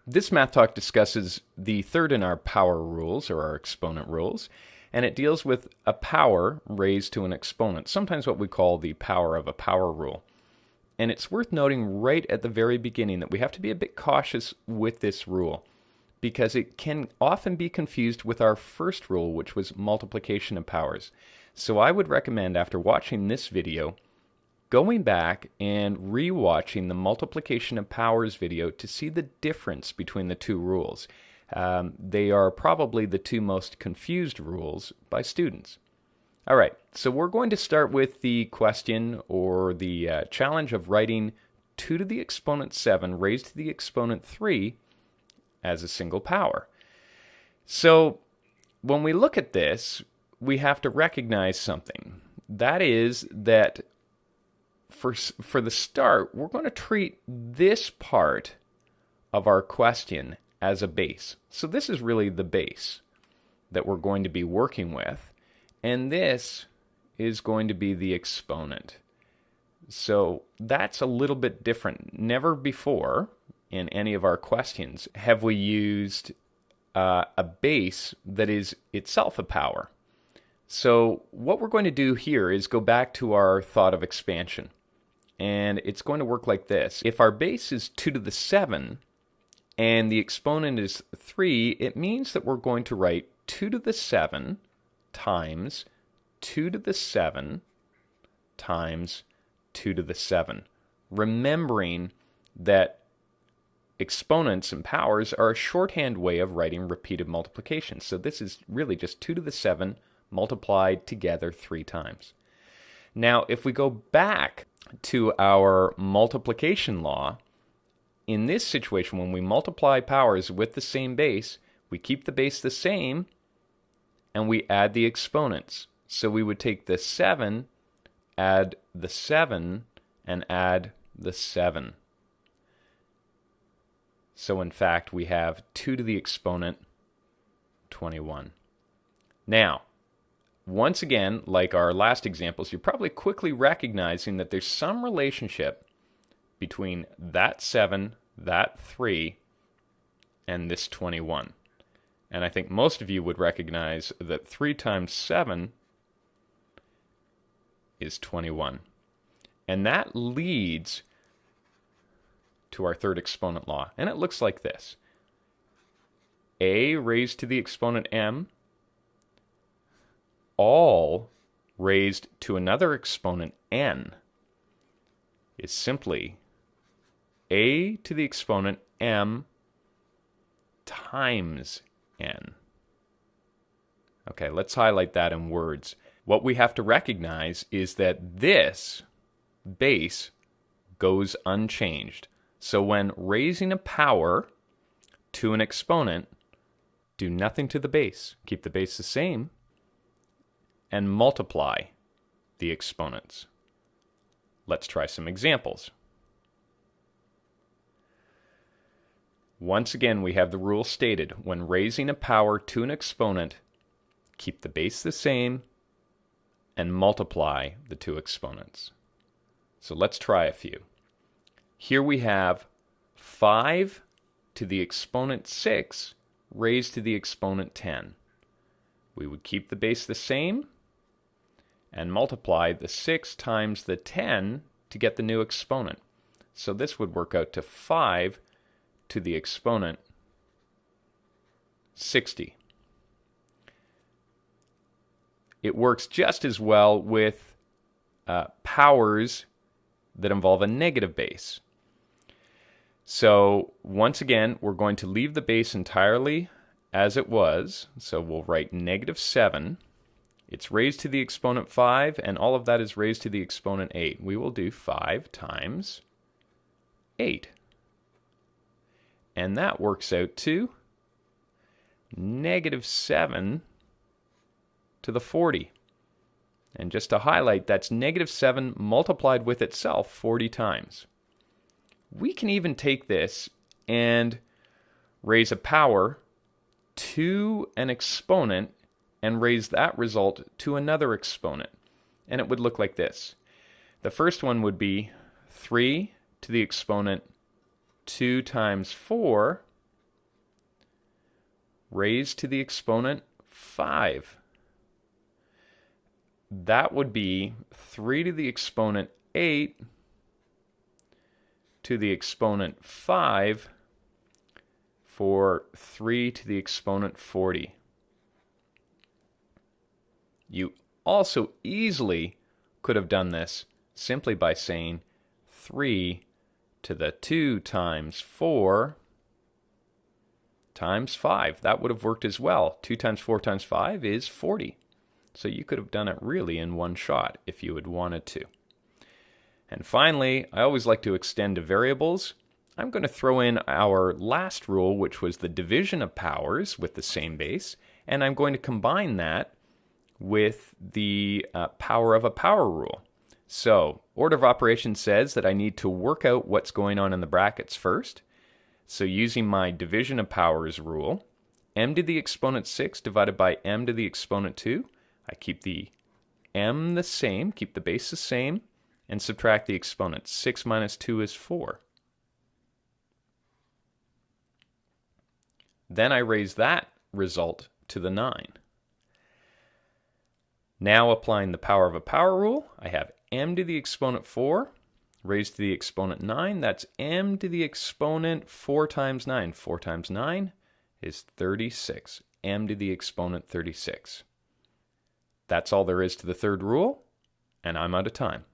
This math talk discusses the third in our power rules, or our exponent rules, and it deals with a power raised to an exponent, sometimes what we call the power of a power rule. And it's worth noting right at the very beginning that we have to be a bit cautious with this rule, because it can often be confused with our first rule, which was multiplication of powers. So I would recommend, after watching this video, going back and re-watching the multiplication of powers video to see the difference between the two rules. They are probably the two most confused rules by students. All right, so we're going to start with the question or the challenge of writing 2 to the exponent 7 raised to the exponent 3 as a single power. So when we look at this, we have to recognize something. That is that for the start, we're going to treat this part of our question as a base. So this is really the base that we're going to be working with, and this is going to be the exponent. So that's a little bit different. Never before in any of our questions have we used a base that is itself a power. So what we're going to do here is go back to our thought of expansion. And it's going to work like this. If our base is 2 to the 7 and the exponent is 3, it means that we're going to write 2 to the 7 times 2 to the 7 times 2 to the 7. Remembering that exponents and powers are a shorthand way of writing repeated multiplication. So this is really just 2 to the 7 multiplied together 3 times. Now, if we go back to our multiplication law, in this situation, when we multiply powers with the same base, we keep the base the same and we add the exponents. So we would take the 7, add the 7, and add the 7. So in fact, we have 2 to the exponent 21. Now, once again, like our last examples, you're probably quickly recognizing that there's some relationship between that 7, that 3, and this 21. And I think most of you would recognize that 3 times 7 is 21. And that leads to our third exponent law. And it looks like this. A raised to the exponent m, all raised to another exponent n, is simply a to the exponent m times n. Okay, let's highlight that in words. What we have to recognize is that this base goes unchanged. So when raising a power to an exponent, do nothing to the base. Keep the base the same and multiply the exponents. Let's try some examples. Once again, we have the rule stated. When raising a power to an exponent, keep the base the same and multiply the two exponents. So let's try a few. Here we have 5 to the exponent 6 raised to the exponent 10. We would keep the base the same and multiply the 6 times the 10 to get the new exponent. So this would work out to 5 to the exponent 60. It works just as well with powers that involve a negative base. So once again, we're going to leave the base entirely as it was. So we'll write negative 7. It's raised to the exponent 5, and all of that is raised to the exponent 8. We will do 5 times 8. And that works out to negative 7 to the 40. And just to highlight, that's negative 7 multiplied with itself 40 times. We can even take this and raise a power to an exponent and raise that result to another exponent. And it would look like this. The first one would be 3 to the exponent 2 times 4 raised to the exponent 5. That would be 3 to the exponent 8 to the exponent 5 for 3 to the exponent 40. You also easily could have done this simply by saying 3 to the 2 times 4 times 5. That would have worked as well. 2 times 4 times 5 is 40. So you could have done it really in one shot if you had wanted to. And finally, I always like to extend to variables. I'm going to throw in our last rule, which was the division of powers with the same base, and I'm going to combine that with the power of a power rule. So, order of operations says that I need to work out what's going on in the brackets first. So using my division of powers rule, m to the exponent 6 divided by m to the exponent 2, I keep the m the same, keep the base the same, and subtract the exponent. 6 minus 2 is 4. Then I raise that result to the 9. Now applying the power of a power rule, I have m to the exponent 4 raised to the exponent 9. That's m to the exponent 4 times 9. 4 times 9 is 36. M to the exponent 36. That's all there is to the third rule, and I'm out of time.